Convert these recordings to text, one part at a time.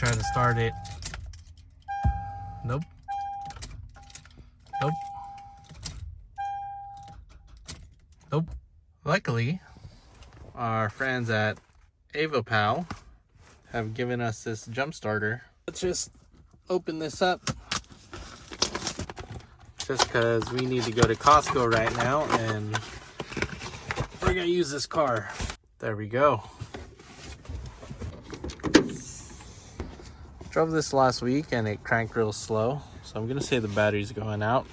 try to start it. Nope. Nope. Nope. Luckily, our friends at AVOPOW have given us this jump starter. Let's just open this up. Just because we need to go to Costco right now and we're gonna use this car. There we go. Drove this last week and it cranked real slow, so I'm gonna say the battery's going out.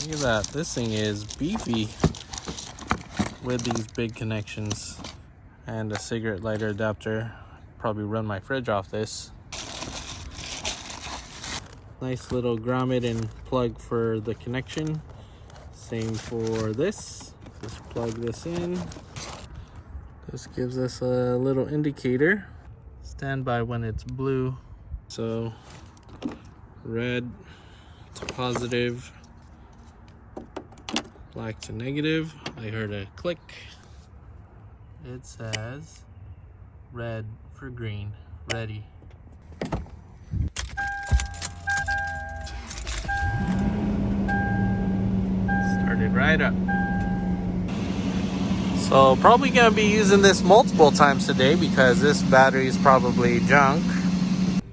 Look at that, this thing is beefy with these big connections and a cigarette lighter adapter. Probably run my fridge off this. Nice little grommet and plug for the connection. Same for this. Just plug this in. This gives us a little indicator. Stand by when it's blue. So red to positive, black to negative. I heard a click. It says red for green, ready. Started right up. So probably gonna be using this multiple times today because this battery is probably junk.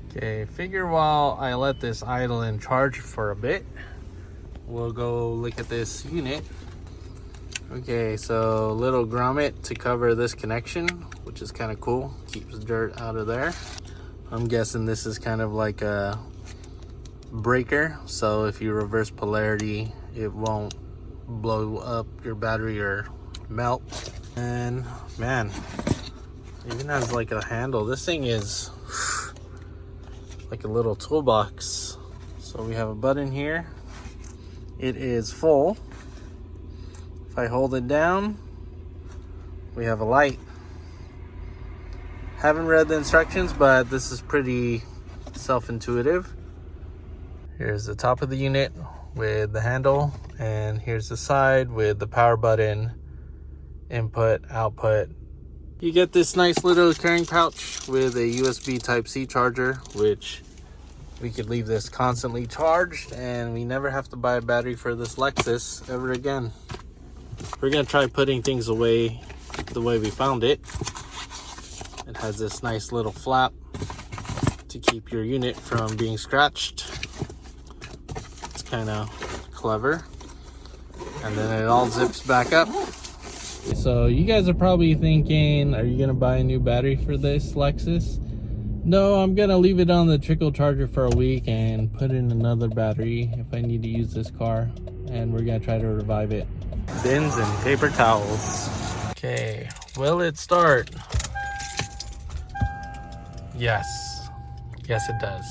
Okay, figure while I let this idle and charge for a bit, we'll go look at this unit. Okay, so little grommet to cover this connection, which is kind of cool. Keeps dirt out of there. I'm guessing this is kind of like a breaker, so if you reverse polarity, it won't blow up your battery or melt. And man, it even has like a handle. This thing is like a little toolbox. So we have a button here. It is full. If I hold it down, we have a light. Haven't read the instructions, but this is pretty self-intuitive. Here's the top of the unit with the handle, and here's the side with the power button, input, output. You get this nice little carrying pouch with a USB Type-C charger, which we could leave this constantly charged and we never have to buy a battery for this Lexus ever again. We're gonna try putting things away the way we found it. It has this nice little flap to keep your unit from being scratched. It's kind of clever. And then it all zips back up. So you guys are probably thinking, are you gonna buy a new battery for this Lexus? No, I'm gonna leave it on the trickle charger for a week and put in another battery if I need to use this car, and we're gonna try to revive it. Bins and paper towels. Okay, will it start? Yes. Yes, it does.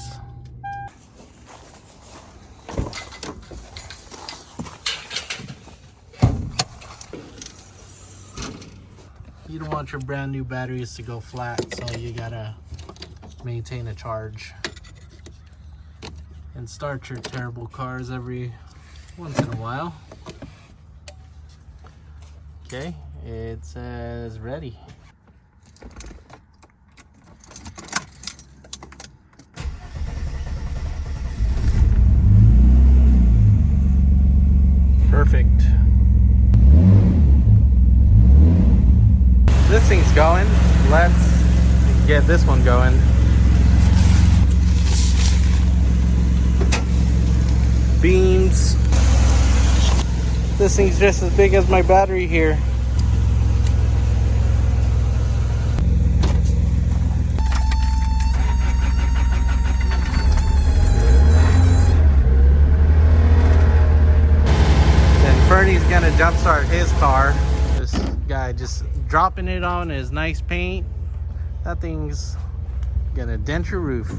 You don't want your brand new batteries to go flat, so you gotta maintain a charge and start your terrible cars every once in a while. Okay, it says ready. Perfect. This thing's going. Let's get this one going. Beams. This thing's just as big as my battery here. Then Fernie's gonna jumpstart his car. This guy just dropping it on his nice paint. That thing's gonna dent your roof.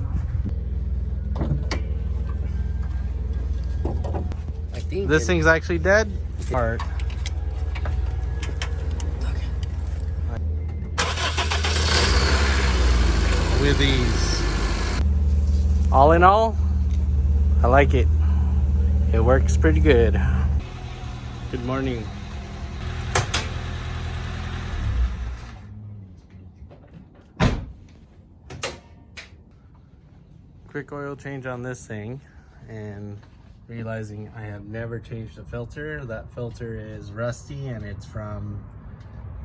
This thing's actually dead. Part. With these. All in all, I like it. It works pretty good. Good morning. Quick oil change on this thing, and realizing I have never changed the filter. That filter is rusty and it's from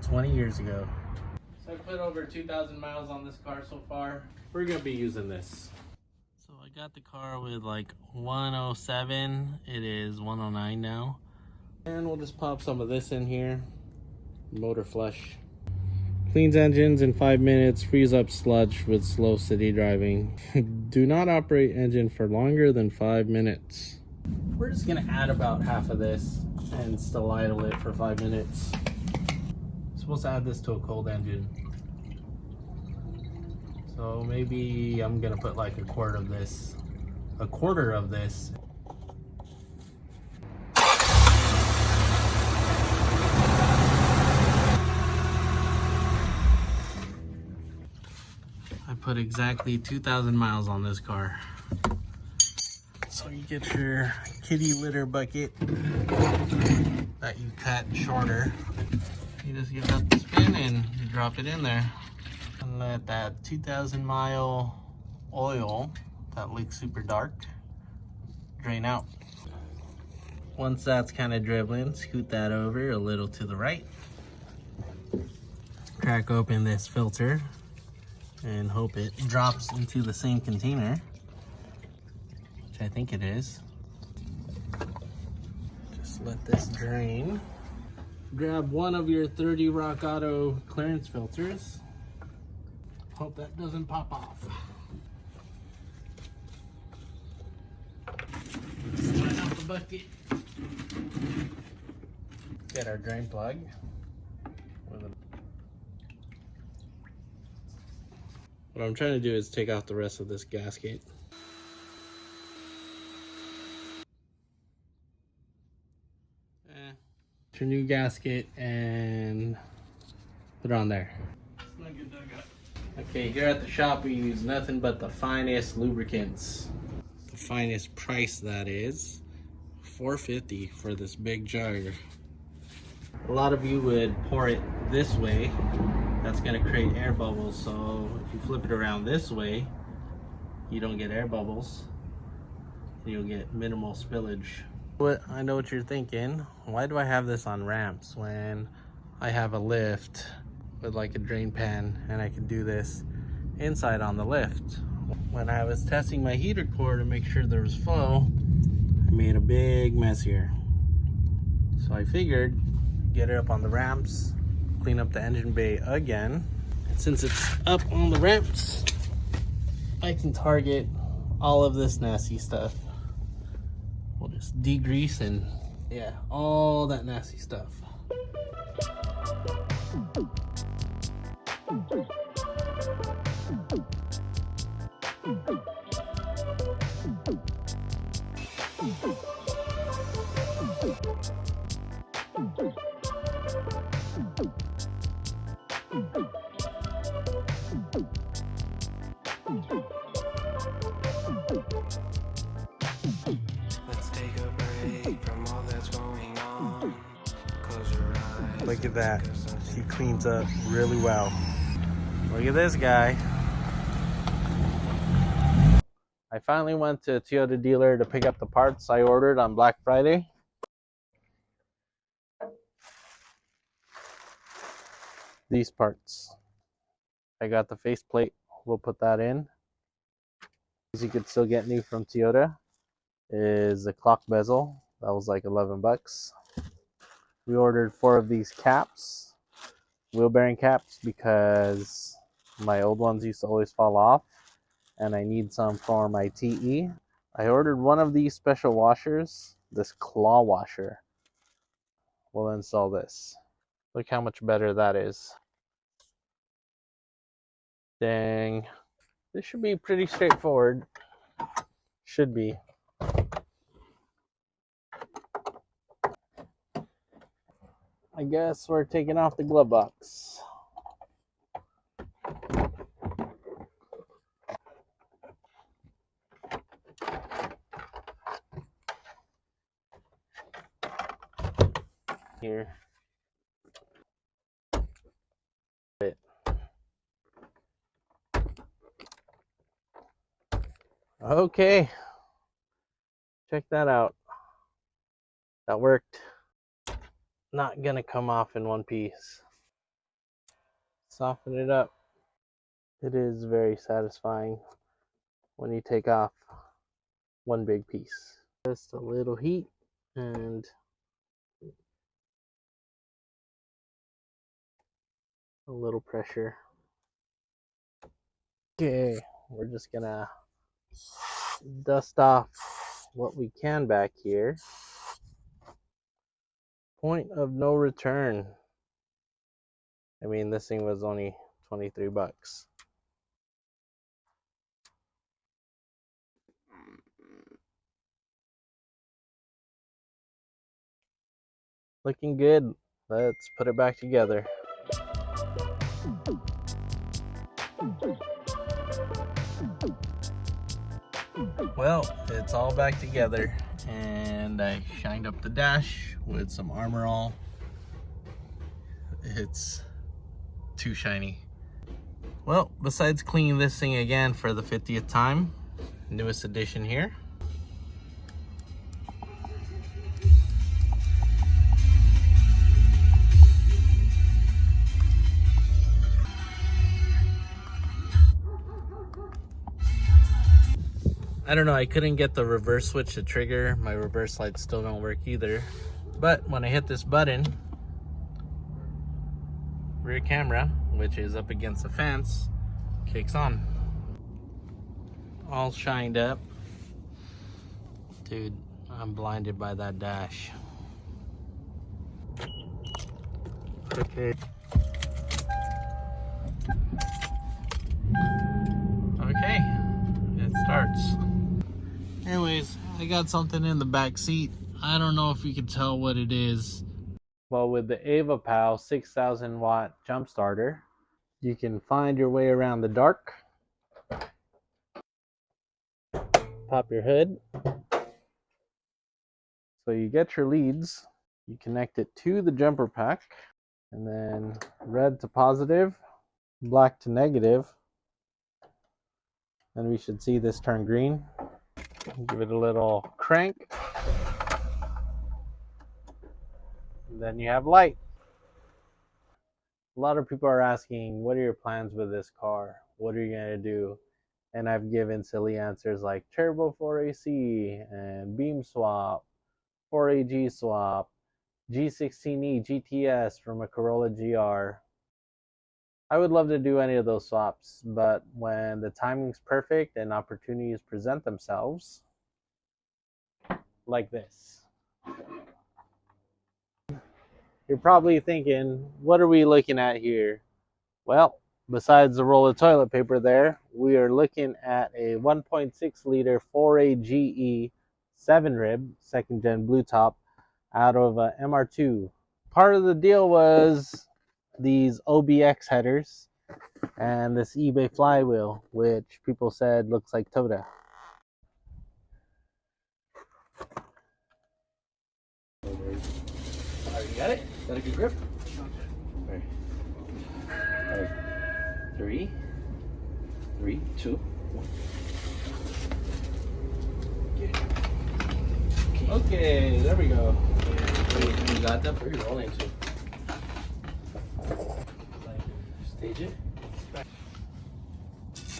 20 years ago. So I put over 2,000 miles on this car so far. We're gonna be using this. So I got the car with like 107. It is 109 now. And we'll just pop some of this in here. Motor flush. Cleans engines in 5 minutes, frees up sludge with slow city driving. Do not operate engine for longer than 5 minutes. We're just gonna add about half of this and still idle it for 5 minutes. Supposed to add this to a cold engine. So maybe I'm gonna put like a quarter of this. I put exactly 2,000 miles on this car. So you get your kitty litter bucket that you cut shorter. You just give that the spin and you drop it in there. And let that 2,000 mile oil that leaks super dark drain out. Once that's kind of dribbling, scoot that over a little to the right. Crack open this filter and hope it drops into the same container, which I think it is. Just let this drain. Grab one of your 30 Rock Auto clearance filters. Hope that doesn't pop off. Slide out the bucket. Get our drain plug. What I'm trying to do is take off the rest of this gasket. Your new gasket and put it on there. Okay, here at the shop we use nothing but the finest lubricants. The finest price, that is. $4.50 for this big jug. A lot of you would pour it this way. That's gonna create air bubbles, so if you flip it around this way, you don't get air bubbles. You'll get minimal spillage. But I know what you're thinking. Why do I have this on ramps when I have a lift with like a drain pan and I can do this inside on the lift? When I was testing my heater core to make sure there was flow, I made a big mess here. So I figured, get it up on the ramps, clean up the engine bay again. Since it's up on the ramps, I can target all of this nasty stuff. We'll just degrease and yeah, all that nasty stuff. Let's take a break from all that's going on. Close your eyes. Look at that. He cleans up really well. Look at this guy. I finally went to a Toyota dealer to pick up the parts I ordered on Black Friday. These parts. I got the faceplate. We'll put that in. As you could still get new from Toyota is the clock bezel. That was like 11 bucks. We ordered 4 of these caps, wheel bearing caps, because my old ones used to always fall off and I need some for my TE. I ordered 1 of these special washers, this claw washer. We'll install this. Look how much better that is. Dang. This should be pretty straightforward. Should be. I guess we're taking off the glove box. Here. Okay, check that out. That worked. Not gonna come off in one piece. Soften it up. It is very satisfying when you take off one big piece. Just a little heat and a little pressure. Okay, we're just gonna dust off what we can back here. Point of no return. I mean, this thing was only 23 bucks. Looking good. Let's put it back together. Well, it's all back together, and I shined up the dash with some Armor All. It's too shiny. Well, besides cleaning this thing again for the 50th time, newest edition here. I don't know, I couldn't get the reverse switch to trigger. My reverse lights still don't work either. But when I hit this button, rear camera, which is up against the fence, kicks on. All shined up. Dude, I'm blinded by that dash. Okay. Okay, it starts. Anyways, I got something in the back seat. I don't know if you can tell what it is. Well, with the AVAPOW 6,000 watt jump starter, you can find your way around the dark. Pop your hood. So you get your leads, you connect it to the jumper pack, and then red to positive, black to negative. Then we should see this turn green. Give it a little crank. And then you have light. A lot of people are asking, what are your plans with this car? What are you going to do? And I've given silly answers like turbo 4AC and beam swap, 4AG swap, G16E GTS from a Corolla GR. I would love to do any of those swaps, but when the timing's perfect and opportunities present themselves, like this. You're probably thinking, what are we looking at here? Well, besides the roll of toilet paper there, we are looking at a 1.6 liter 4AGE 7 rib, second gen blue top, out of a MR2. Part of the deal was these OBX headers and this eBay flywheel, which people said looks like Toda. You got it? Got a good grip? Okay. All right. 3, 2, 1. Okay, there we go. You got that? Where are you rolling to? Stage it.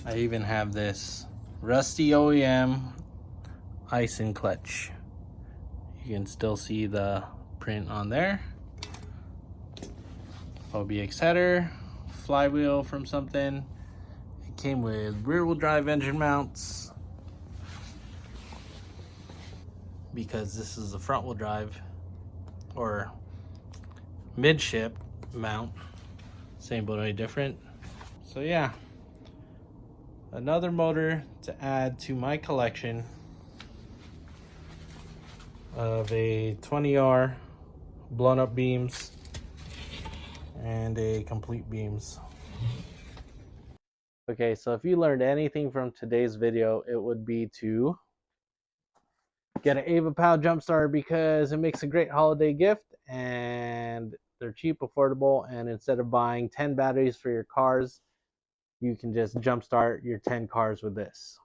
I even have this rusty OEM ice and clutch. You can still see the print on there. OBX header, flywheel from something. It came with rear wheel drive engine mounts because this is the front wheel drive or midship mount. Same but only different. So yeah, another motor to add to my collection of a 20R blown up beams and a complete beams. Okay, so if you learned anything from today's video, it would be to get an AVAPOW jump starter because it makes a great holiday gift and they're cheap, affordable, and instead of buying 10 batteries for your cars, you can just jumpstart your 10 cars with this.